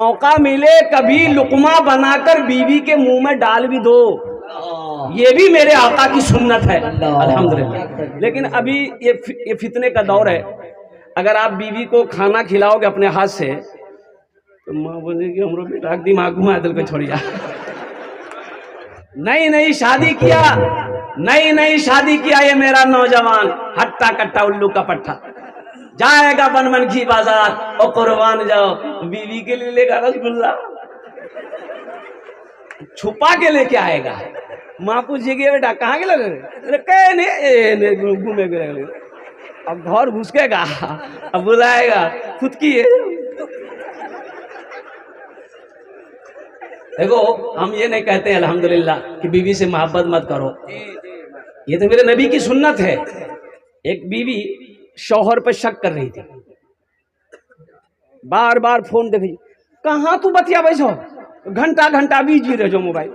موقع ملے کبھی لقمہ بنا کر بیوی کے منہ میں ڈال بھی دو، یہ بھی میرے آقا کی سنت ہے الحمدللہ۔ لیکن ابھی یہ فتنے کا دور ہے، اگر آپ بیوی کو کھانا کھلاؤ گے اپنے ہاتھ سے تو ماں بولے گی ہمرو بیٹا دماغ گھما دل کو چھوڑیا، نہیں شادی کیا، نہیں شادی کیا یہ میرا نوجوان ہٹا کٹا الو کا پٹھا جائے گا بن من کی بازار اور قربان جاؤ، بیوی کے لیے لے گا رسگلہ چھپا کے لے کے آئے گا۔ ماں پوچھے گی بیٹا کہاں کے لگے گھومے گئے، اب گھر گھسکے گا، اب بلائے گا خود کی ہے۔ دیکھو ہم یہ نہیں کہتے ہیں الحمدللہ کہ بیوی سے محبت مت کرو، یہ تو میرے نبی کی سنت ہے۔ ایک بیوی شوہر پہ شک کر رہی تھی، بار بار فون دیکھ، کہاں تو بتیا بیسو، گھنٹہ بیجی رہ جو موبائل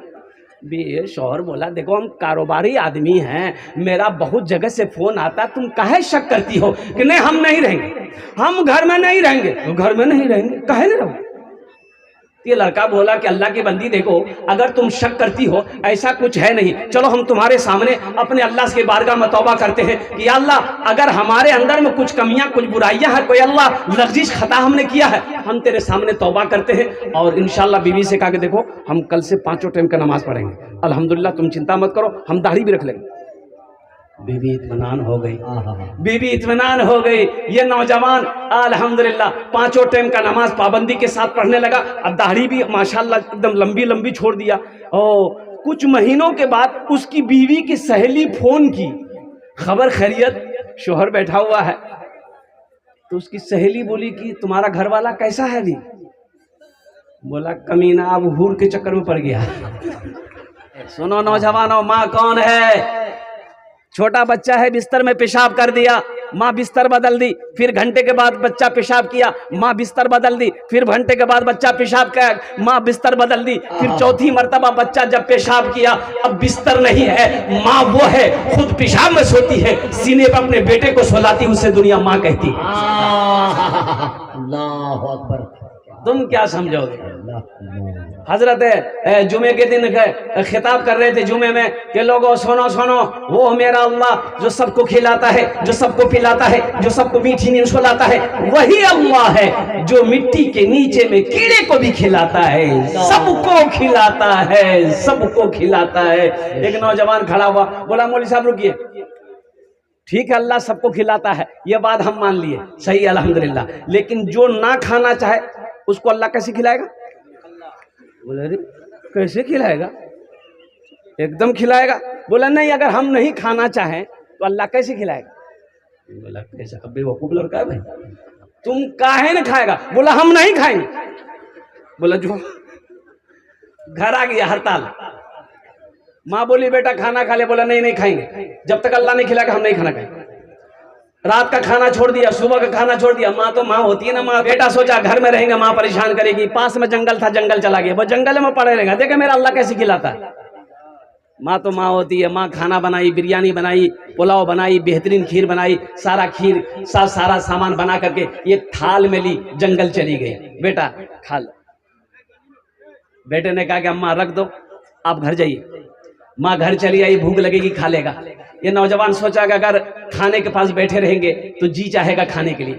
بھی۔ شوہر بولا دیکھو ہم کاروباری آدمی ہیں، میرا بہت جگہ سے فون آتا، تم کاہے شک کرتی ہو کہ نہیں ہم نہیں رہیں گے، ہم گھر میں نہیں رہیں گے، گھر میں نہیں رہیں گے کاہے نہیں رہو۔ یہ لڑکا بولا کہ اللہ کی بندی دیکھو اگر تم شک کرتی ہو ایسا کچھ ہے نہیں، چلو ہم تمہارے سامنے اپنے اللہ کے بارگاہ میں توبہ کرتے ہیں کہ یا اللہ اگر ہمارے اندر میں کچھ کمیاں کچھ برائیاں ہیں، کوئی اللہ لغزش خطا ہم نے کیا ہے، ہم تیرے سامنے توبہ کرتے ہیں۔ اور انشاءاللہ بیوی سے کہا کہ دیکھو ہم کل سے 5 ٹائم کا نماز پڑھیں گے، الحمدللہ تم چنتا مت کرو، ہم داڑھی بھی رکھ لیں گے۔ بیوی اطمینان ہو گئی، بیوی اطمینان ہو گئی۔ یہ نوجوان الحمدللہ 5 ٹائم کا نماز پابندی کے ساتھ پڑھنے لگا، اب داڑھی بھی ماشاءاللہ ایک دم لمبی چھوڑ دیا۔ کچھ مہینوں کے بعد اس کی بیوی کی سہیلی فون کی، خبر خیریت، شوہر بیٹھا ہوا ہے تو اس کی سہیلی بولی کہ تمہارا گھر والا کیسا ہے بھی؟ بولا کمینہ اب حور کے چکر میں پڑ گیا۔ سنو نوجوانوں، ماں کون ہے؟ چھوٹا بچہ ہے بستر میں پیشاب کر دیا، ماں بستر بدل دی، پھر گھنٹے کے بعد بچہ پیشاب کیا، ماں بستر بدل دی، پھر گھنٹے کے بعد بچہ پیشاب کیا، ماں بستر بدل دی، پھر چوتھی مرتبہ بچہ جب پیشاب کیا اب بستر نہیں ہے، ماں وہ ہے خود پیشاب میں سوتی ہے، سینے پہ اپنے بیٹے کو سلاتی، اسے دنیا ماں کہتی۔ اللہ اکبر، تم کیا سمجھو گے؟ حضرت جمعے کے دن خطاب کر رہے تھے جمعے میں کہ لوگوں سنو سنو، وہ میرا اللہ جو سب کو کھلاتا ہے، جو سب کو پلاتا ہے، جو سب کو میٹھی نیند سلاتا ہے، وہی اللہ ہے جو مٹی کے نیچے میں کیڑے کو بھی کھلاتا ہے، سب کو کھلاتا ہے، سب کو کھلاتا ہے۔ ایک نوجوان کھڑا ہوا بولا مولوی صاحب رکیے، ٹھیک ہے اللہ سب کو کھلاتا ہے، یہ بات ہم مان لیے، صحیح الحمدللہ، لیکن جو نہ کھانا چاہے اس کو اللہ کیسے کھلائے گا؟ بولا کیسے کھلائے گا؟ ایک دم کھلائے گا۔ بولا نہیں اگر ہم نہیں کھانا چاہیں تو اللہ کیسے کھلائے گا؟ بولا کیسا بے وقوف لڑکا ہے بھائی، تم کاہے نہ کھائے گا؟ بولا ہم نہیں کھائیں گے۔ بولا جو گھر آ گیا ہڑتال، ماں بولی بیٹا کھانا کھا لے، بولا نہیں کھائیں گے، جب تک اللہ نہیں کھلائے گا ہم نہیں کھانا کھائیں گے۔ رات کا کھانا چھوڑ دیا، صبح کا کھانا چھوڑ دیا۔ ماں تو ماں ہوتی ہے نا، ماں بیٹا سوچا گھر میں رہیں گا ماں پریشان کرے گی، پاس میں جنگل تھا جنگل چلا گیا، وہ جنگل میں پڑے رہے گا، دیکھیں میرا اللہ کیسے کھلاتا ہے۔ ماں تو ماں ہوتی ہے، ماں کھانا بنائی، بریانی بنائی، پلاؤ بنائی، بہترین کھیر بنائی، سارا کھیر سارا سامان بنا کر کے یہ تھال میں لی، جنگل چلی گئی، بیٹا کھا لو۔ بیٹے نے کہا کہ اماں رکھ دو آپ گھر جائیے، ماں گھر چلی آئی، بھوک لگے گی کھا لے گا۔ یہ نوجوان سوچا کہ اگر کھانے کے پاس بیٹھے رہیں گے تو جی چاہے گا کھانے کے لیے،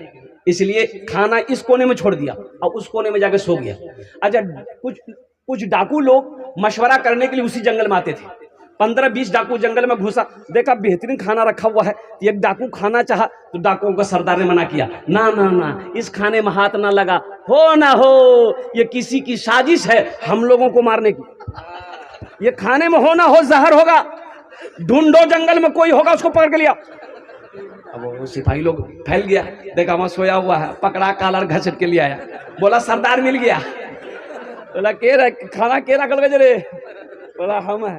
اس لیے کھانا اس کونے میں چھوڑ دیا اور اس کونے میں جا کے سو گیا۔ اچھا کچھ ڈاکو لوگ مشورہ کرنے کے لیے اسی جنگل میں آتے تھے، 15-20 ڈاکو جنگل میں گھسا، دیکھا بہترین کھانا رکھا ہوا ہے، ایک ڈاکو کھانا چاہا تو ڈاکوؤں کا سردار نے منع کیا، نہ اس کھانے میں ہاتھ نہ لگا، ہو نہ ہو یہ کسی کی سازش ہے ہم لوگوں کو مارنے کی، یہ کھانے میں ہو نہ ہو زہر ہوگا، ڈھونڈو جنگل میں کوئی ہوگا اس کو پکڑ کے لیا۔ اب وہ سپاہی لوگ پھیل گیا، دیکھا وہاں سویا ہوا ہے، پکڑا کالر گھسٹ کے لیا آیا، بولا سردار مل گیا، بولا کھانا کیرا کل گجرے، بولا ہم ہے،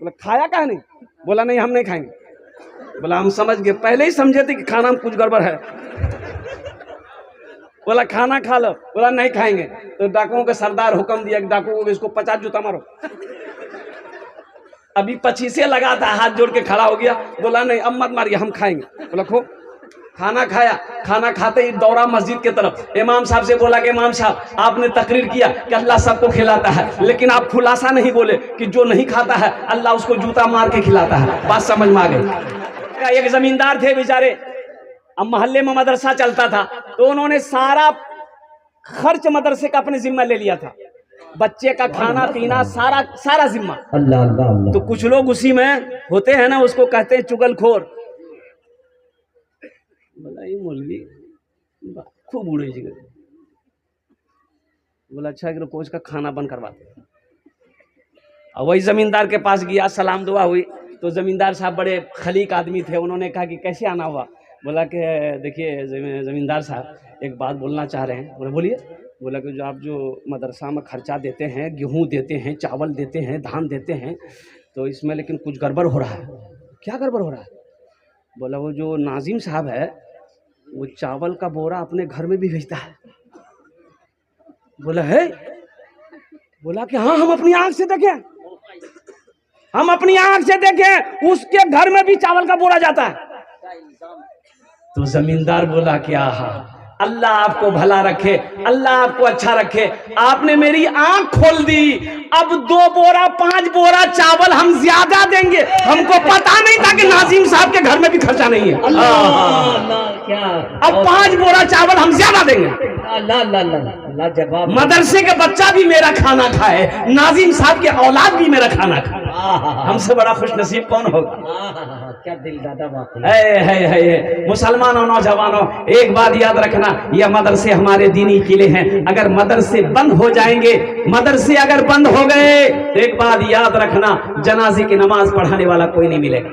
بولا کھایا کہاں نہیں؟ بولا نہیں ہم نہیں کھائیں گے۔ بولا ہم سمجھ گئے، پہلے ہی سمجھے تھے کہ کھانا میں کچھ گڑبڑ ہے۔ بولا کھانا کھا لو، بولا نہیں کھائیں گے۔ تو ڈاکوؤں کا سردار حکم دیا کہ ڈاکوؤں کو اس کو 50 جوتا مارو۔ ابھی 25 لگا تھا، ہاتھ جوڑ کے کھڑا ہو گیا، بولا نہیں اب مت ماریے ہم کھائیں گے۔ بولا کھو کھانا کھایا, کھانا کھاتے ہی دوڑا مسجد کے طرف, امام صاحب سے بولا کہ امام صاحب آپ نے تقریر کیا کہ اللہ سب کو کھلاتا ہے, لیکن آپ خلاصہ نہیں بولے کہ جو نہیں کھاتا ہے اللہ اس کو جوتا مار کے کھلاتا ہے. بات سمجھ میں آ گئی. ایک زمیندار تھے بیچارے, اب محلے میں مدرسہ چلتا تھا تو انہوں نے سارا خرچ مدرسے کا اپنے ذمہ لے لیا تھا, بچے کا کھانا پینا سارا ذمہ. تو کچھ لوگ اسی میں ہوتے ہیں نا, اس کو کہتے ہیں چگل خور. بولا یہ مولوی خوب اڑے جی. بولا اچھا کہ کوچ کا کھانا بند کرواتے ہیں. اور وہی زمیندار کے پاس گیا, سلام دعا ہوئی تو زمیندار صاحب بڑے خلیق آدمی تھے, انہوں نے کہا کہ کیسے آنا ہوا. بولا کہ دیکھیے زمیندار صاحب ایک بات بولنا چاہ رہے ہیں. بولا بولیے. بولا کہ جو آپ جو مدرسہ میں خرچہ دیتے ہیں, گیہوں دیتے ہیں, چاول دیتے ہیں, دھان دیتے ہیں, تو اس میں لیکن کچھ گڑبڑ ہو رہا ہے. کیا گڑبڑ ہو رہا ہے؟ بولا وہ جو ناظم صاحب ہے وہ چاول کا بورا اپنے گھر میں بھی بھیجتا ہے. بولا ہے؟ بولا کہ ہاں ہم اپنی آنکھ سے دیکھیں, ہم اپنی آنکھ سے دیکھیں, اس کے گھر میں بھی چاول کا بورا جاتا ہے. تو زمیندار بولا کہ آہا اللہ آپ کو بھلا رکھے, اللہ آپ کو اچھا رکھے, آپ نے میری آنکھ کھول دی. اب 2 بورا 5 بورا چاول ہم زیادہ دیں گے, ہم کو پتا نہیں تھا کہ ناظم صاحب کے گھر میں بھی خرچہ نہیں ہے. اب 5 بورا چاول ہم زیادہ دیں گے. مدرسے کے بچہ بھی میرا کھانا کھائے, ناظم صاحب کے اولاد بھی میرا کھانا کھائے. ہم سے بڑا خوش نصیب کون ہوگا؟ کیا دل دادا بات ہے. مسلمانوں, نوجوانوں, ایک بات یاد رکھنا, یہ مدرسے ہمارے دینی قلعے ہیں. اگر مدرسے بند ہو جائیں گے, مدرسے اگر بند ہو گئے تو ایک بات یاد رکھنا, جنازے کی نماز پڑھانے والا کوئی نہیں ملے گا.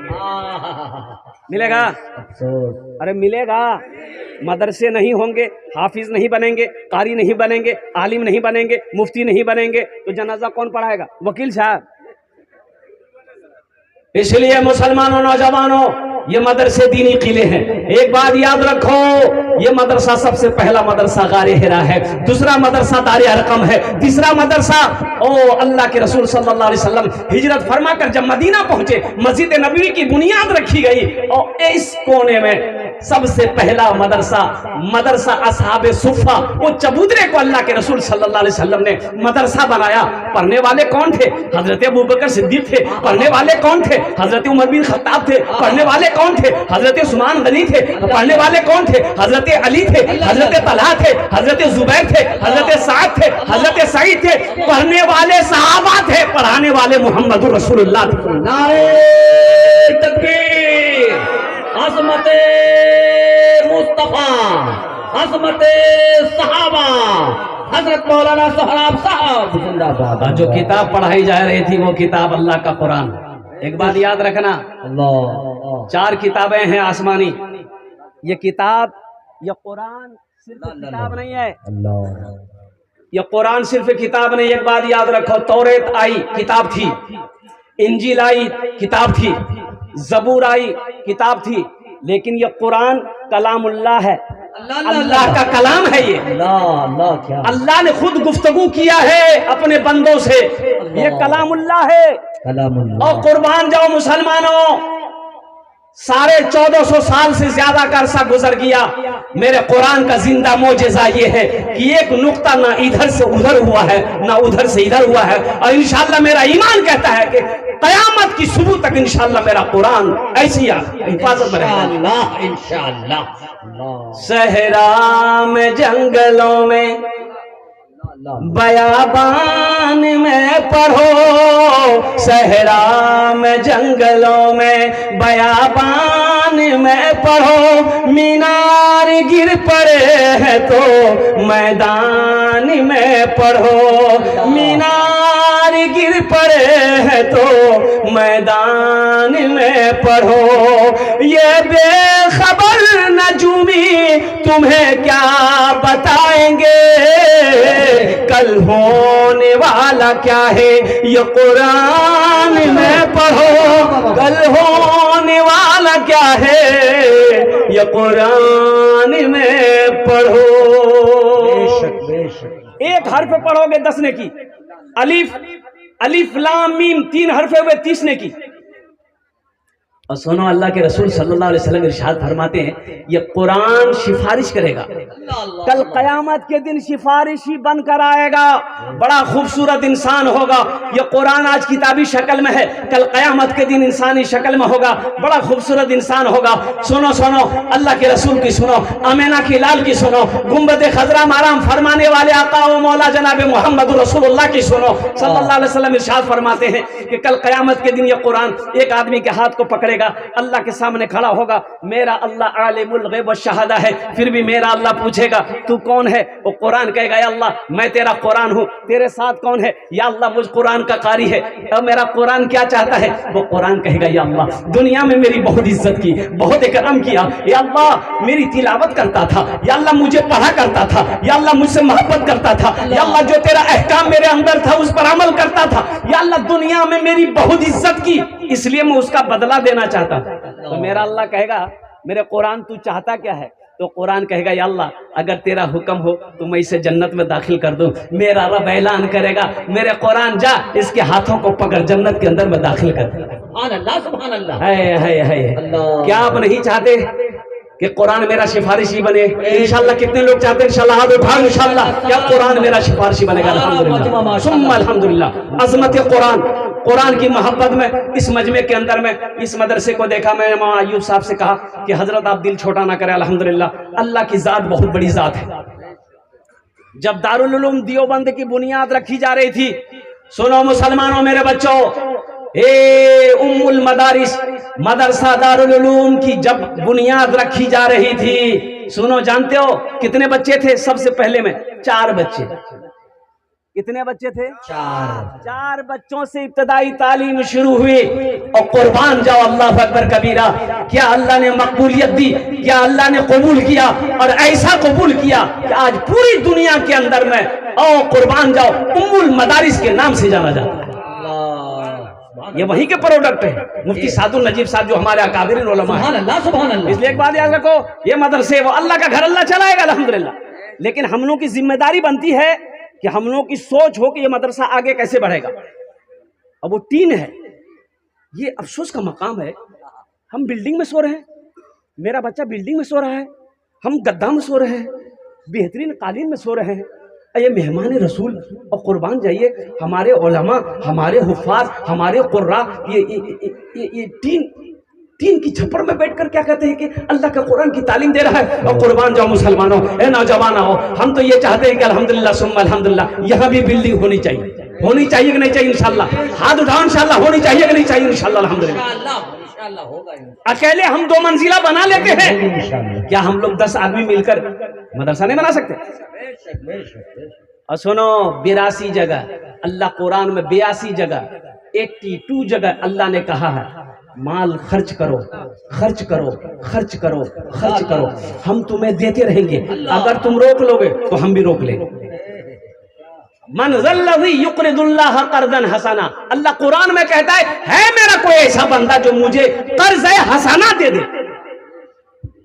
ملے گا؟ ارے ملے گا. مدرسے نہیں ہوں گے, حافظ نہیں بنیں گے, قاری نہیں بنیں گے, عالم نہیں بنیں گے, مفتی نہیں بنیں گے, تو جنازہ کون پڑھائے گا؟ وکیل صاحب. اس لیے مسلمانوں, نوجوانوں, یہ مدرسے دینی قلعے ہیں. ایک بات یاد رکھو, یہ مدرسہ سب سے پہلا مدرسہ غار حرا ہے, دوسرا مدرسہ دار ارقم ہے, تیسرا مدرسہ اللہ کے رسول صلی اللہ علیہ وسلم ہجرت فرما کر جب مدینہ پہنچے, مسجد نبوی کی بنیاد رکھی گئی, اور اس کونے میں سب سے پہلا مدرسہ اصحاب صفہ, وہ چبوترے کو اللہ کے رسول صلی اللہ علیہ وسلم نے مدرسہ بنایا. پڑھنے والے کون تھے؟ حضرت ابوبکر صدیق تھے. پڑھنے والے کون تھے؟ حضرت عمر بن خطاب تھے. پڑھنے والے کون تھے؟ حضرت عثمان غنی تھے. پڑھنے والے کون تھے؟ حضرت علی تھے, حضرت طلحہ تھے, حضرت زبیر تھے, حضرت سعد تھے, حضرت سعید تھے. پڑھنے والے صحابہ تھے, پڑھانے والے محمد رسول اللہ تھے. نعرہ تکبیر, عظمت مصطفیٰ, عظمت صحابہ, حضرت مولانا سہراب صاحب زندہ باد. جو کتاب پڑھائی جا رہی تھی وہ کتاب اللہ کا قرآن. ایک بات یاد رکھنا, 4 کتابیں ہیں آسمانی. یہ کتاب, یہ قرآن صرف کتاب نہیں ہے. یہ قرآن صرف کتاب نہیں. ایک بات یاد رکھو, توریت آئی کتاب تھی, انجیل آئی کتاب تھی, زبور آئی کتاب تھی, لیکن یہ قرآن کلام اللہ ہے, اللہ کا کلام ہے. یہ اللہ نے خود گفتگو کیا ہے اپنے بندوں سے, یہ کلام اللہ ہے. اور قربان جاؤ مسلمانوں, 1450 سال سے زیادہ کا عرصہ گزر گیا, میرے قرآن کا زندہ معجزہ یہ ہے کہ ایک نقطہ نہ ادھر سے ادھر ہوا ہے, نہ ادھر سے ادھر ہوا ہے. اور انشاءاللہ میرا ایمان کہتا ہے کہ قیامت کی صبح تک انشاءاللہ میرا قرآن ایسی حفاظت میں رہے گا انشاءاللہ. صحرا میں, جنگلوں میں, بیابان میں پڑھو, صحرا میں, جنگلوں میں, بیابان میں پڑھو, مینار گر پڑے ہیں تو میدان میں پڑھو, مینار گر پڑے ہیں تو میدان میں پڑھو. یہ بے خبر نجومی تمہیں کیا بتائیں گے, کل ہونے والا کیا ہے یہ قرآن میں پڑھو, کل ہونے والا کیا ہے یہ قرآن میں پڑھو. ایک حرف پڑھو گے 10 نیکی. الف, الف لام میم 3 حرف ہوئے 30 نیکی. اور سنو اللہ کے رسول صلی اللہ علیہ وسلم ارشاد فرماتے ہیں یہ قرآن سفارش کرے گا، کل قیامت کے دن سفارشی بن کر آئے گا، بڑا خوبصورت انسان ہوگا۔ یہ قرآن آج کتابی شکل میں ہے، کل قیامت کے دن انسانی شکل میں ہوگا، بڑا خوبصورت انسان ہوگا۔ سنو سنو اللہ کے رسول کی سنو، آمینہ کی لال کی سنو، گنبد خضرا مارام فرمانے والے آقا و مولا جناب محمد رسول اللہ کی سنو۔ صلی اللہ علیہ وسلم ارشاد فرماتے ہیں کہ کل قیامت کے دن یہ قرآن ایک آدمی کے ہاتھ کو پکڑے گا، اللہ کے سامنے کھڑا ہوگا، میرا اللہ عالم الغیب والشہادہ ہے، پھر بھی میرا اللہ پوچھے گا تو کون ہے؟ وہ قرآن کہے گا یا اللہ میں تیرا قرآن ہوں، تیرے ساتھ کون ہے؟ یا اللہ مجھ قرآن کا قاری ہے، اور میرا قرآن کیا چاہتا ہے؟ وہ قرآن کہے گا یا اللہ دنیا میں میری بہت عزت کی، بہت اکرام کیا، یا اللہ میری تلاوت کرتا تھا، یا اللہ مجھے پڑھا کرتا تھا، یا اللہ مجھ سے محبت کرتا تھا، یا اللہ جو تیرا احکام میرے اندر تھا اس پر عمل کرتا تھا، یا اللہ دنیا میں میری بہت عزت کی، اس لیے میں اس کا بدلہ دینا چاہتا ہوں۔ تو میرا اللہ کہے گا میرے قرآن تو چاہتا کیا ہے؟ تو قرآن کہے گا یا اللہ اگر تیرا حکم ہو تو میں اسے جنت میں داخل کر دوں۔ میرا رب اعلان کرے گا میرے قرآن جا اس کے ہاتھوں کو پکڑ جنت کے اندر میں داخل کر دوں۔ سبحان اللہ سبحان اللہ۔ کیا آپ نہیں چاہتے کہ قرآن میرا سفارشی بنے؟ انشاءاللہ کتنے لوگ چاہتے ہیں؟ انشاءاللہ ہاتھ اٹھاؤ انشاءاللہ کیا قرآن میرا سفارشی بنے گا؟ الحمدللہ ثم الحمدللہ۔ عظمت قرآن، قرآن کی محبت میں اس مجمع کے اندر میں اس مدرسے کو دیکھا، میں نے مولانا ایوب صاحب سے کہا کہ حضرت آپ دل چھوٹا نہ کریں، الحمدللہ اللہ کی ذات بہت بڑی ذات ہے۔ جب دارالعلوم دیوبند کی بنیاد رکھی جا رہی تھی، سنو مسلمانوں میرے بچوں، ام المدارس مدرسہ دارالعلوم کی جب بنیاد رکھی جا رہی تھی، سنو جانتے ہو کتنے بچے تھے؟ سب سے پہلے میں 4 بچے۔ کتنے بچے تھے؟ 4 بچوں سے ابتدائی تعلیم شروع ہوئی، اور قربان جاؤ اللہ اکبر کبیرہ، کیا اللہ نے مقبولیت دی، کیا اللہ نے قبول کیا، اور ایسا قبول کیا کہ آج پوری دنیا کے اندر میں قربان جاؤ ام المدارس کے نام سے جانا جاتا ہے۔ یہ وہی کے پروڈکٹ ہے، مفتی سعد النجیب صاحب جو ہمارے اکابرین علماء ہیں۔ سبحان اللہ۔ اس لیے ایک بات یاد رکھو، یہ مدرسے وہ اللہ کا گھر اللہ چلائے گا الحمدللہ، لیکن ہم لوگوں کی ذمہ داری بنتی ہے کہ ہم لوگوں کی سوچ ہو کہ یہ مدرسہ آگے کیسے بڑھے گا۔ اب وہ ٹین ہے، یہ افسوس کا مقام ہے، ہم بلڈنگ میں سو رہے ہیں، میرا بچہ بلڈنگ میں سو رہا ہے، ہم گدا میں سو رہے ہیں، بہترین قالین میں سو رہے ہیں۔ یہ مہمان رسول، اور قربان جائیے ہمارے علماء، ہمارے حفاظ، ہمارے قراء یہ تین کی چھپڑ میں بیٹھ کر کیا کہتے ہیں کہ اللہ کے قرآن کی تعلیم دے رہا ہے۔ اور قربان جاؤ مسلمانوں، اے نوجوانوں، ہم تو یہ چاہتے ہیں کہ الحمدللہ ثم الحمدللہ یہاں بھی بلڈنگ ہونی چاہیے کہ نہیں چاہیے؟ انشاءاللہ ہاتھ اٹھاؤ، انشاءاللہ ہونی چاہیے کہ نہیں چاہیے؟ انشاءاللہ الحمدللہ۔ اکیلے ہم 2 منزلہ بنا لیتے ہیں، کیا ہم لوگ 10 آدمی مل کر مدرسہ نہیں بنا سکتے؟ اور سنو 82 جگہ اللہ قرآن میں 82 جگہ 82 جگہ اللہ نے کہا ہے مال خرچ کرو، خرچ کرو، خرچ کرو، خرچ کرو، ہم تمہیں دیتے رہیں گے، اگر تم روک لو گے تو ہم بھی روک لیں گے۔ من ذا الذی یقرض اللہ قرضا حسنا، اللہ قرآن میں کہتا ہے میرا کوئی ایسا بندہ جو مجھے قرض حسنا دے دے۔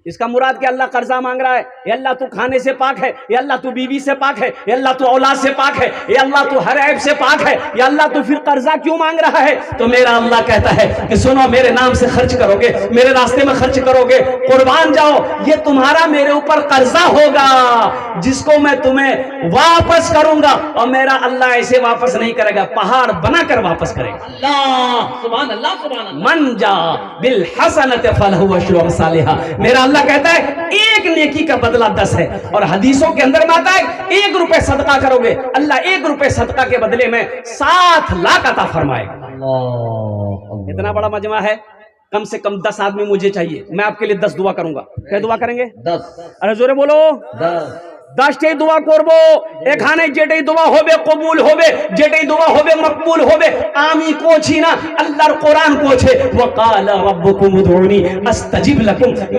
اس کا مراد کہ اللہ قرضہ مانگ رہا ہے، یا اللہ تو کھانے سے پاک ہے، یا اللہ تو بیوی سے پاک ہے، یا اللہ تو اولاد سے پاک ہے، یا اللہ تو ہر عیب سے پاک ہے، یا اللہ تو پھر قرضہ کیوں مانگ رہا ہے؟ تو میرا اللہ کہتا ہے کہ سنو میرے نام سے خرچ کرو گے، میرے راستے میں خرچ کرو گے، قربان جاؤ یہ تمہارا میرے اوپر قرضہ ہوگا جس کو میں تمہیں واپس کروں گا، اور میرا اللہ ایسے واپس نہیں کرے گا، پہاڑ بنا کر واپس کرے گا۔ اللہ سبحان اللہ سبحان اللہ۔ من جا بالحسنۃ فلہ عشر امثالھا، میرا اللہ کہتا ہے 1 نیکی کا بدلہ 10 ہے، اور حدیثوں کے اندر میں آتا ہے 1 روپے صدقہ کرو گے اللہ 1 روپے صدقہ کے بدلے میں 7 لاکھ عطا فرمائے گا۔ اتنا بڑا مجمع ہے، کم سے کم 10 آدمی مجھے چاہیے، میں آپ کے لیے 10 دعا کروں گا۔ کیا دعا کریں گے؟ 10۔ ارے زورے بولو 10 دعا করব, এখানে যেটাই দোয়া হবে কবুল হবে, যেটাই দোয়া হবে মকবুল হবে। আমি কোছি না, আল্লাহর কোরআন কোছে, ওয়াকালা রাব্বুকুম উদউনি আস্তাজিব লাকুম।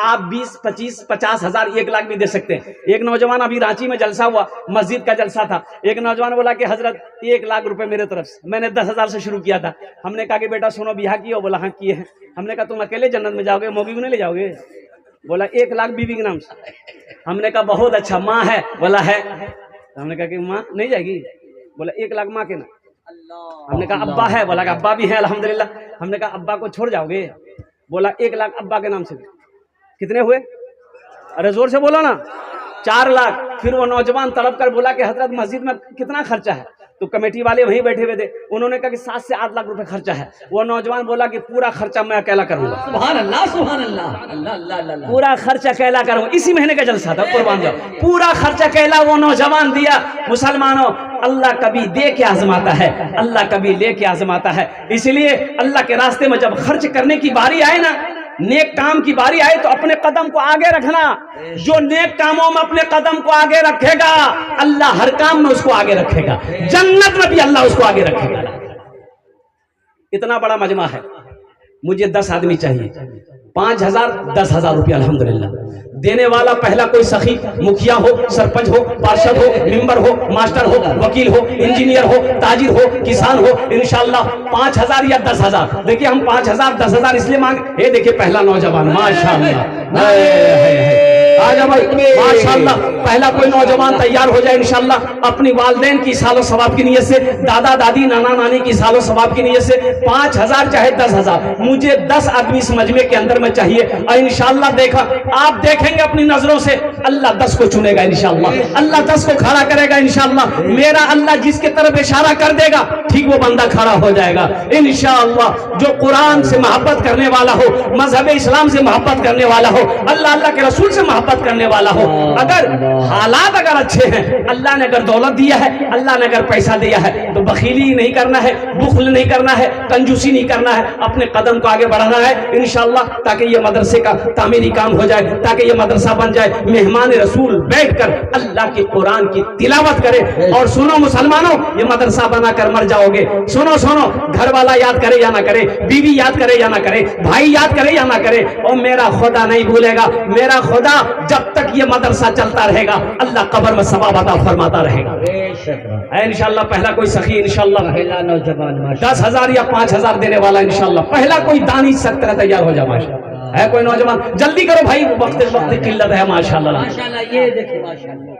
آپ 20 25 50 ہزار 1 لاکھ بھی دے سکتے ہیں. ایک نوجوان ابھی رانچی میں جلسہ ہوا, مسجد کا جلسہ تھا, ایک نوجوان بولا کہ حضرت 1 لاکھ روپے میرے طرف سے. میں نے 10,000 سے شروع کیا تھا. ہم نے کہا کہ بیٹا سنو بیاہ کیا؟ بولا ہاں کیے ہیں. ہم نے کہا تم اکیلے جنت میں جاؤ گے, موگی کو نہیں لے جاؤ گے؟ بولا 1 لاکھ بیوی کے نام سے. ہم نے کہا بہت اچھا, ماں ہے؟ بولا ہے. ہم نے کہا کہ ماں نہیں جائے گی؟ بولا 1 لاکھ ماں کے نام. ہم نے کہا ابا ہے؟ بولا کہ ابا بھی ہے الحمدللہ. ہم نے کہا ابا کو چھوڑ جاؤ گے؟ بولا 1 لاکھ ابا کے نام سے. کتنے ہوئے؟ ارے زور سے بولو نا. 4 لاکھ. پھر وہ نوجوان تڑپ کر بولا کہ حضرت مسجد میں کتنا خرچہ ہے؟ تو کمیٹی والے وہیں بیٹھے ہوئے تھے, انہوں نے کہا کہ 7 سے 8 لاکھ روپے خرچہ ہے. وہ نوجوان بولا کہ پورا خرچہ میں اکیلا کروں گا. سبحان اللہ سبحان اللہ, اللہ اللہ اللہ. پورا خرچہ اکیلا کروں. اسی مہینے کا جلسہ تھا, قربان جاؤ. پورا خرچہ اکیلا وہ نوجوان دیا. مسلمانوں, اللہ کبھی دے کے آزماتا ہے, اللہ کبھی لے کے آزماتا ہے. اس لیے اللہ کے راستے میں جب خرچ کرنے کی باری آئے نا, نیک کام کی باری آئے, تو اپنے قدم کو آگے رکھنا. جو نیک کاموں میں اپنے قدم کو آگے رکھے گا, اللہ ہر کام میں اس کو آگے رکھے گا. جنت میں بھی اللہ اس کو آگے رکھے گا. اتنا بڑا مجمع ہے. مجھے 10 آدمی چاہیے, 5,000 10,000 روپیہ الحمدللہ. دینے والا پہلا کوئی سخی, مکھیا ہو, سرپنچ ہو, پارشد ہو, ممبر ہو, ماسٹر ہو, وکیل ہو, انجینئر ہو, تاجر ہو, کسان ہو, انشاءاللہ 5,000 یا 10,000. دیکھیے ہم 5,000 10,000 اس لیے مانگے. یہ دیکھیے پہلا نوجوان, ماشاءاللہ آجا بھائی, ماشاءاللہ پہلا کوئی نوجوان تیار ہو جائے انشاءاللہ, اپنی والدین کی سال و ثواب کی نیت سے, دادا دادی نانا نانی کی سال و ثواب کی نیت سے. 5,000 چاہے 10,000, مجھے 10 آدمی اس مجمع کے اندر میں چاہیے. اور انشاءاللہ دیکھا, آپ دیکھیں گے اپنی نظروں سے, اللہ 10 کو چنے گا انشاءاللہ, اللہ 10 کو کھڑا کرے گا انشاءاللہ. میرا اللہ جس کے طرف اشارہ کر دے گا, ٹھیک وہ بندہ کھڑا ہو جائے گا انشاءاللہ. جو قرآن سے محبت کرنے والا ہو, مذہب اسلام سے محبت کرنے والا ہو, اللہ کے رسول سے محبت کرنے والا ہو, اگر حالات اگر اچھے ہیں, اللہ نے اگر دولت دیا ہے, اللہ نے اگر پیسہ دیا ہے, تو بخیلی نہیں کرنا ہے, بخل نہیں کرنا ہے, کنجوسی نہیں کرنا ہے, اپنے قدم کو آگے بڑھانا ہے انشاءاللہ, تاکہ یہ مدرسے کا تعمیری کام ہو جائے, تاکہ یہ مدرسہ بن جائے. مہمان رسول بیٹھ کر اللہ کی قرآن کی تلاوت کرے. اور سنو مسلمانوں, یہ مدرسہ بنا کر مر جاؤ گے. سنو سنو, گھر والا یاد کرے یا نہ کرے, بیوی یاد کرے یا نہ کرے, بھائی یاد کرے یا نہ کرے, اور میرا خدا نہیں بھولے گا. میرا خدا جب تک یہ مدرسہ چلتا رہے گا, اللہ قبر میں ثواب عطا فرماتا رہے گا انشاءاللہ. پہلا کوئی سخی انشاءاللہ, پہلا نوجوان 10,000 یا 5,000 دینے والا انشاءاللہ. پہلا کوئی دانی سکتر تیار ہو جائے ماشاءاللہ. ہے کوئی نوجوان؟ جلدی کرو بھائی, وقت قلت ہے ماشاءاللہ. ماشاءاللہ. یہ دیکھیں ماشاءاللہ,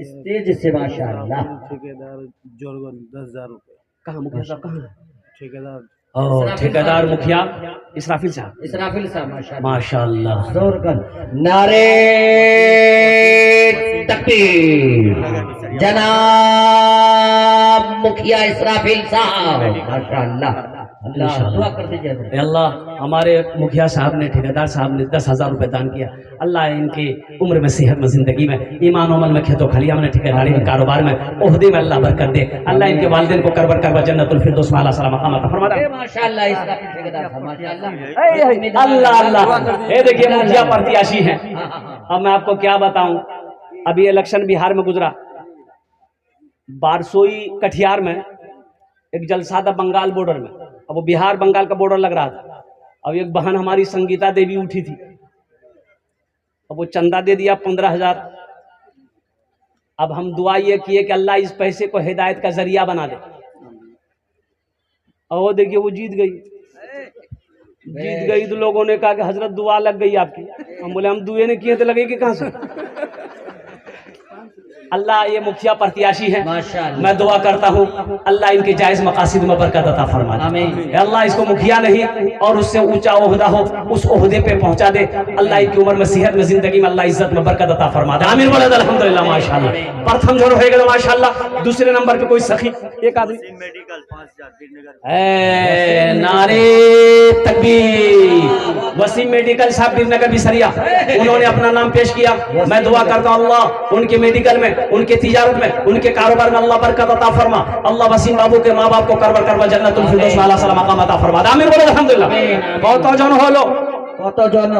اسٹیج سے ماشاءاللہ. ٹھیکیدار جورگن 10,000 روپے. کہاں مکھیا صاحب کہاں ہے؟ ٹھیکیدار ٹھیکیدار مکھیا اسرافیل صاحب, اسرافیل صاحب ماشاءاللہ. ماشاءاللہ. زور کر نعرے تکبیر. جناب مکھیا اسرافیل صاحب ماشاءاللہ, اللہ دعا کر دیجیے. اے اللہ, ہمارے مکھیا صاحب نے, ٹھیکیدار صاحب نے 10,000 روپے دان کیا. اللہ ان کی عمر میں, صحت میں, زندگی میں, ایمان و عمل میں, کھیت و کھلیان میں, ٹھیکیداری میں, کاروبار میں, عہدے میں اللہ برکت دے. اللہ ان کے والدین کو کربر کربر جنت الفردوس میں اعلیٰ سلام مقام عطا فرما دے ماشاءاللہ. اسرافیل ٹھیکیدار صاحب ماشاءاللہ. اللہ اللہ. یہ دیکھیے مکھیا پرتیاشی ہیں. اب میں آپ کو کیا بتاؤں, ابھی الیکشن بہار میں گزرا, بارسوئی کٹھیار میں ایک جلسہ تھا بنگال بارڈر میں. اب وہ بہار بنگال کا بارڈر لگ رہا تھا. اب ایک بہن ہماری سنگیتا دیوی اٹھی تھی, اب وہ چندہ دے دیا 15,000. اب ہم دعا یہ کیے کہ اللہ اس پیسے کو ہدایت کا ذریعہ بنا دے. اور وہ دیکھیے وہ جیت گئی تو لوگوں نے کہا کہ حضرت دعا لگ گئی آپ کی. ہم بولے ہم دعائیں نے کیے تو لگے گی کہاں سے. اللہ یہ مکھیا پرتیاشی ہے, میں دعا کرتا ہوں اللہ ان کے جائز مقاصد میں برکت عطا فرما دے. اے اللہ اس کو مکھیا نہیں اور اس سے اونچا عہدہ ہو, اس عہدے پہ پہنچا دے. اللہ ان کی عمر میں, صحت میں, زندگی میں اللہ عزت میں برکت عطا فرما دے. آمین بولے الحمدللہ ماشاءاللہ. پرتھم جو رہے گا ماشاءاللہ. دوسرے نمبر پہ کوئی سخی, ایک آدمی. اے نعرے تکبیر. وسیم میڈیکل صاحب بیر نگر بسریا, انہوں نے اپنا نام پیش کیا. میں دعا کرتا ہوں اللہ ان کے میڈیکل میں, ان کے تجارت میں, ان کے کاروبار میں اللہ برکت عطا فرما. اللہ وسیم بابو کے ماں باپ کو کربر کربر جنت الفردوس میں اعلیٰ سلام مقام عطا فرما. آمین بولو الحمدللہ. بہت توجہ ہو لو. কতজন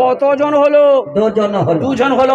কতজন হলো? দুজন হলো। দুজন হলো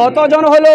কতজন হলো?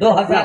2000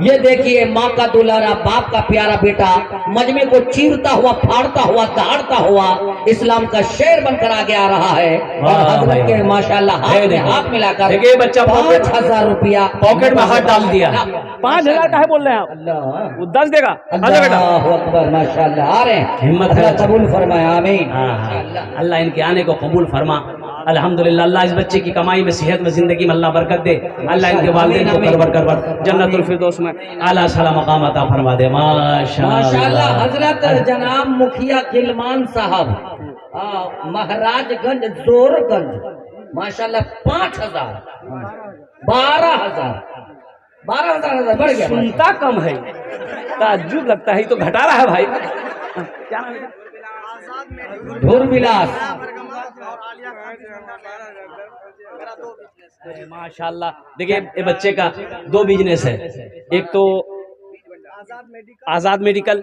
یہ دیکھیے ماں کا دلارا باپ کا پیارا بیٹا مجمع کو چیرتا ہوا پھاڑتا ہوا دہاڑتا ہوا اسلام کا شیر بن کر آگے آ رہا ہے اور حضرت کے ماشاءاللہ ہاتھ میں ہاتھ ملا کر دیکھیے بچہ 5,000 روپیہ پاکٹ میں ہاتھ ڈال دیا. 5,000 کا ہے بول رہے ہیں آپ, اللہ وہ 10 دے گا. آجا بیٹا, اللہ اکبر ماشاءاللہ آ رہے ہیں ہمت ہے. اللہ قبول فرمائے آمین. اللہ ان کے آنے کو قبول فرما. الحمدللہ اللہ اس بچے کی کمائی میں صحت میں زندگی میں اللہ برکت دے. اللہ ان کے والدین کو کربر کربر جنت الفردوس میں اعلیٰ سلام مقام عطا فرما دے. ماشاءاللہ. حضرت جناب مکھیا غلمان صاحب مہاراج گنج زور گنج ماشاءاللہ 5,000 12,000 بڑھ گیا. سنتا کم ہے, تعجب لگتا ہے, تو گھٹا رہا ہے بھائی. کیا نام ہے؟ دھور بلاس. ماشاءاللہ. دیکھیں یہ بچے کا 2 بزنس ہے, ایک تو آزاد میڈیکل,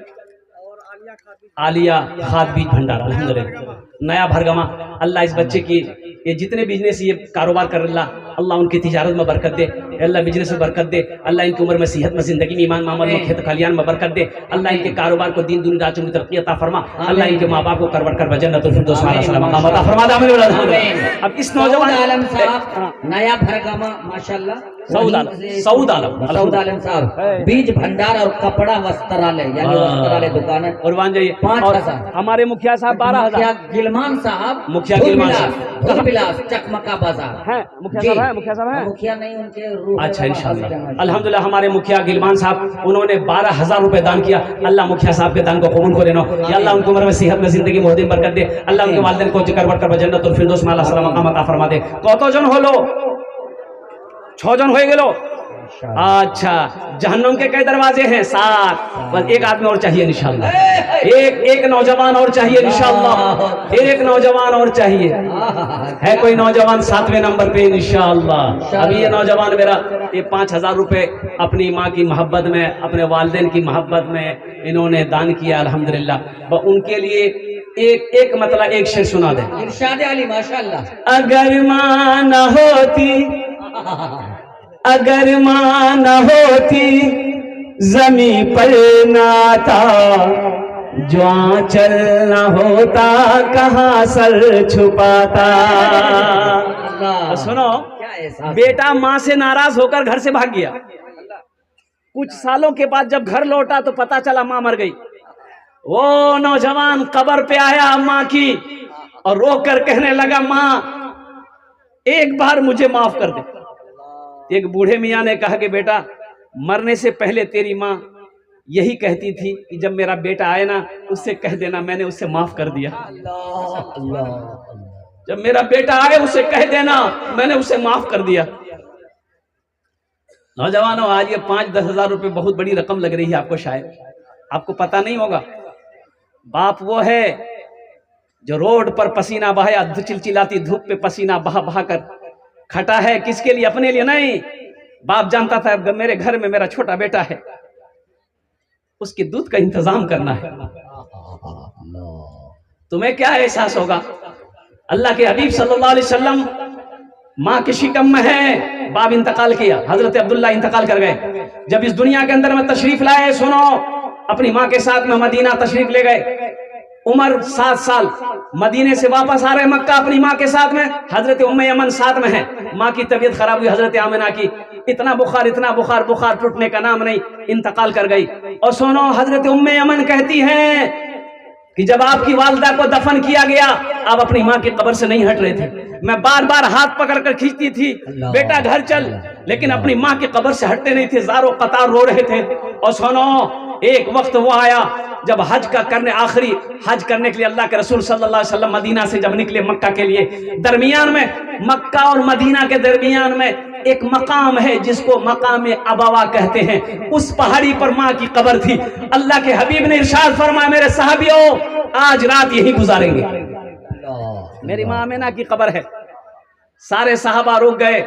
عالیہ کھاد بیج بھنڈار. الحمدللہ نیا بھرگما. اللہ اس بچے کی یہ جتنے بزنس یہ کاروبار کر اللہ ان کی تجارت میں برکت دے. اللہ بزنس میں برکت دے. اللہ ان کی عمر میں صحت میں زندگی میں ایمان معامل میں کھیت کھلیان میں برکت دے. اللہ ان کے کاروبار کو دین دنیا راتوں کی ترقی عطا فرما. اللہ ان کے ماں باپ کو کربر کر جنت الفردوس میں اعلیٰ سلام مقام عطا فرما دے. اب اس نوجوان عالم صاحب نیا بھرگما ماشاءاللہ. سعود عالم صاحب بیج بھنڈار اور کپڑا وسترالے یعنی وسترالے دکان ہے. قربان جائیے. 5,000. ہمارے مکھیا صاحب 12,000. غلمان صاحب مکھیا غلمان صاحب دھول بلاس چکمکا بازار ہیں. مکھیا صاحب ہیں, مکھیا صاحب ہیں. مکھیا نہیں ان کے روح. اچھا انشاءاللہ. الحمدللہ ہمارے مکھیا غلمان صاحب انہوں نے 12,000 روپے دان کیا. اللہ مکھیا صاحب کے دان کو قبول کرے نا. یا اللہ ان کی عمر میں صحت میں زندگی میں دین برکت دے. اللہ ان کے والدین کو کربر کر جنت الفردوس میں اعلیٰ سلام مقام عطا فرما دے. কত জন হলো? 6 জন হয়ে গেল. اچھا جہنم کے کئی دروازے ہیں؟ 7. بس ایک آدمی اور چاہیے انشاءاللہ. ایک نوجوان اور چاہیے انشاءاللہ. ایک نوجوان اور چاہیے. ہے کوئی نوجوان 7ویں نمبر پہ انشاءاللہ؟ ابھی یہ نوجوان میرا یہ 5,000 روپے اپنی ماں کی محبت میں اپنے والدین کی محبت میں انہوں نے دان کیا. الحمدللہ ان کے لیے ایک مطلب ایک شعر سنا دیں. ارشاد علی ماشاءاللہ. اگر ماں نہ ہوتی, اگر ماں نہ ہوتی زمین پر نہ آتا, جو آنچل نہ ہوتا کہاں سر چھپاتا. سنو, بیٹا ماں سے ناراض ہو کر گھر سے بھاگ گیا. کچھ سالوں کے بعد جب گھر لوٹا تو پتا چلا ماں مر گئی. وہ نوجوان قبر پہ آیا ماں کی اور رو کر کہنے لگا ماں ایک بار مجھے معاف کر دے. ایک بوڑھے میاں نے کہا کہ بیٹا مرنے سے پہلے تیری ماں یہی کہتی تھی کہ جب میرا بیٹا آئے نا اس سے کہہ دینا میں نے اسے معاف کر دیا. جب میرا بیٹا آئے اسے کہہ دینا میں نے اسے معاف کر دیا. نوجوانوں آج یہ 5-10 ہزار روپے بہت بڑی رقم لگ رہی ہے آپ کو, شاید آپ کو پتہ نہیں ہوگا. باپ وہ ہے جو روڈ پر پسینہ بہایا, چلچلاتی دھوپ پہ پسینہ بہا بہا کر کھٹا ہے. کس کے لیے؟ اپنے لیے نہیں. باپ جانتا تھا میرے گھر میں میرا چھوٹا بیٹا ہے, اس کے دودھ کا انتظام کرنا ہے. تمہیں کیا احساس ہوگا؟ اللہ کے حبیب صلی اللہ علیہ وسلم ماں کے شکم میں ہے, باپ انتقال کیا, حضرت عبداللہ انتقال کر گئے. جب اس دنیا کے اندر میں تشریف لائے, سنو, اپنی ماں کے ساتھ میں مدینہ تشریف لے گئے. عمر 7 سال. مدینے سے واپس آ رہے مکہ اپنی ماں کے ساتھ میں. حضرت ام ایمن ساتھ میں ہے. ماں کی طبیعت خراب ہوئی, حضرت آمنہ کی. اتنا بخار ٹوٹنے کا نام نہیں, انتقال کر گئی. اور سنو, حضرت ام ایمن کہتی ہیں کہ جب آپ کی والدہ کو دفن کیا گیا آپ اپنی ماں کی قبر سے نہیں ہٹ رہے تھے. میں بار بار ہاتھ پکڑ کر کھینچتی تھی بیٹا گھر چل, لیکن اپنی ماں کی قبر سے ہٹتے نہیں تھے, زارو قطار رو رہے تھے. اور سنو, ایک وقت وہ آیا جب حج کا آخری حج کرنے کے لیے اللہ کے رسول صلی اللہ علیہ وسلم مدینہ سے جب نکلے مکہ کے لیے, درمیان میں مکہ اور مدینہ کے درمیان میں ایک مقام ہے جس کو مقام ابوا کہتے ہیں. اس پہاڑی پر ماں کی قبر تھی. اللہ کے حبیب نے ارشاد فرمایا میرے صحابیوں آج رات یہی گزاریں گے. میری ماں آمنہ کی قبر ہے. سارے صحابہ رک گئے.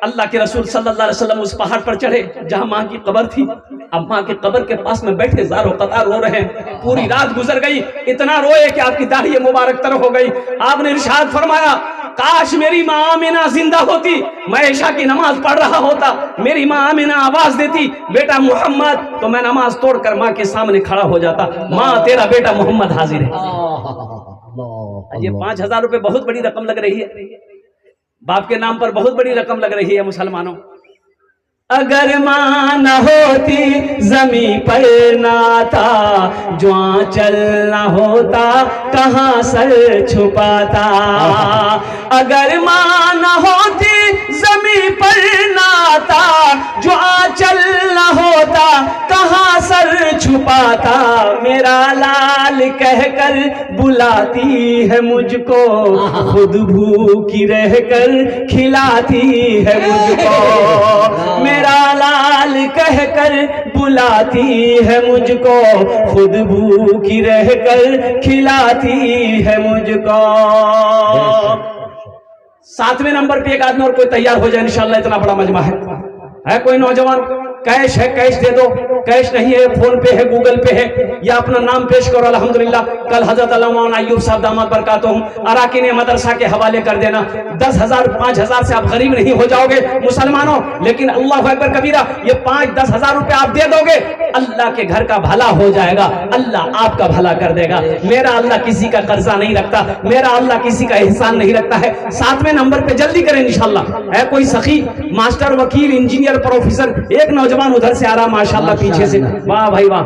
اللہ کے رسول صلی اللہ علیہ وسلم اس پہاڑ پر چڑھے جہاں ماں کی قبر تھی. اب ماں کی قبر کے پاس میں بیٹھے زارو قطار رو رہے ہیں. پوری رات گزر گئی, اتنا روئے کہ آپ کی داڑھی مبارک تر ہو گئی. آپ نے ارشاد فرمایا کاش میری ماں آمینہ زندہ ہوتی، میں عشاء کی نماز پڑھ رہا ہوتا، میری ماں آمینہ آواز دیتی بیٹا محمد، تو میں نماز توڑ کر ماں کے سامنے کھڑا ہو جاتا، ماں تیرا بیٹا محمد حاضر ہے۔ یہ 5,000 روپے بہت بڑی رقم لگ رہی ہے، باپ کے نام پر بہت بڑی رقم لگ رہی ہے مسلمانوں۔ اگر ماں نہ ہوتی زمین پر نہ آتا، جو آنچل نہ ہوتا کہاں سر چھپاتا۔ اگر ماں نہ ہوتی زمین پر نہ آتا، جو آنچل نہ ہوتا کہاں سر چھپاتا۔ میرا لال کہہ کر بلاتی ہے مجھ کو، خود بھوکی رہ کر کھلاتی ہے مجھ کو۔ میرا لال کہہ کر بلاتی ہے مجھ کو، خود بھوکی رہ کر کھلاتی ہے مجھ کو۔ 7ویں نمبر پہ ایک آدمی اور کوئی تیار ہو جائے انشاءاللہ، اتنا بڑا مجمع ہے کوئی نوجوان، کیش ہے کیش دے دو، کیش نہیں ہے فون پے ہے گوگل پے ہے، یا اپنا نام پیش کرو۔ الحمدللہ کل حضرت علامہ ایوب صاحب داماد برکاتہم اراکین مدرسہ کے حوالے کر دینا۔ 10,000 5,000 سے آپ غریب نہیں ہو جاؤ گے مسلمانوں، لیکن اللہ اکبر کبیرہ، یہ 5-10 ہزار روپے آپ دے دو گے، اللہ کے گھر کا بھلا ہو جائے گا، اللہ آپ کا بھلا کر دے گا۔ میرا اللہ کسی کا قرضہ نہیں رکھتا، میرا اللہ کسی کا احسان نہیں رکھتا ہے۔ 7ویں نمبر پہ جلدی کریں انشاءاللہ۔ ہے کوئی سخی، ماسٹر، وکیل، انجینئر، پروفیسر، ایک نوجوان ادھر سے آ رہا ماشاءاللہ پیچھے سے، واہ بھائی واہ،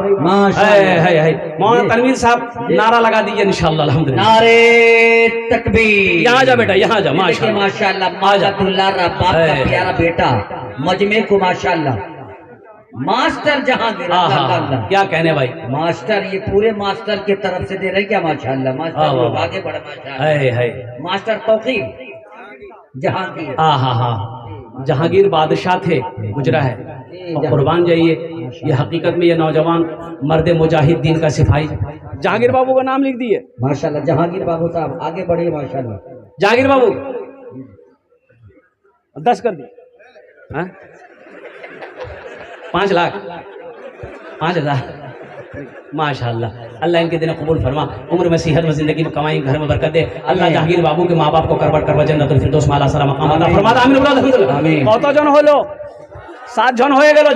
مولانا تنویر صاحب نعرہ لگا دیجئے انشاءاللہ۔ الحمدللہ نعرے تکبیر۔ یہاں جا بیٹا، یہاں جا، ماشاءاللہ ماشاءاللہ ماجد اللہ رباب کا پیارا بیٹا مجمع کو ماشاءاللہ ماسٹر جہانگیر، اللہ کیا کہنے بھائی، ماسٹر، یہ پورے ماسٹر کی طرف سے دے رہے کیا ماشاءاللہ، ماسٹر لوگ آگے بڑھا ماشاءاللہ۔ ماسٹر توقیر جہانگیر، جہانگیر بادشاہ تھے، گزرا ہے، اور قربان جائیے، یہ حقیقت میں یہ نوجوان مرد مجاہد دین کا سپاہی، جہانگیر بابو کا نام لکھ دیے ماشاءاللہ۔ جہانگیر بابو صاحب آگے بڑھیے ماشاءاللہ۔ جہانگیر بابو 10 کر دی، 5 لاکھ 5,000 ماشاءاللہ۔ اللہ ان کے دن قبول فرما، عمر میں صحت میں زندگی میں کمائیں، گھر میں برکت دے اللہ۔ جہانگیر بابو کے ماں باپ کو کروڑ کروڑ جنت الفردوس میں اعلیٰ سلام مقام عطا فرما۔ آمین۔ کت জন হলো 7 জন হয়ে গেল।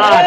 8।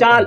4।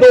2,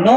9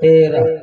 13।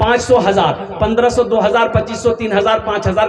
500, 1000, 1500, 2000, 2500, 3000, 5000,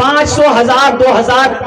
500, 1000, 2000,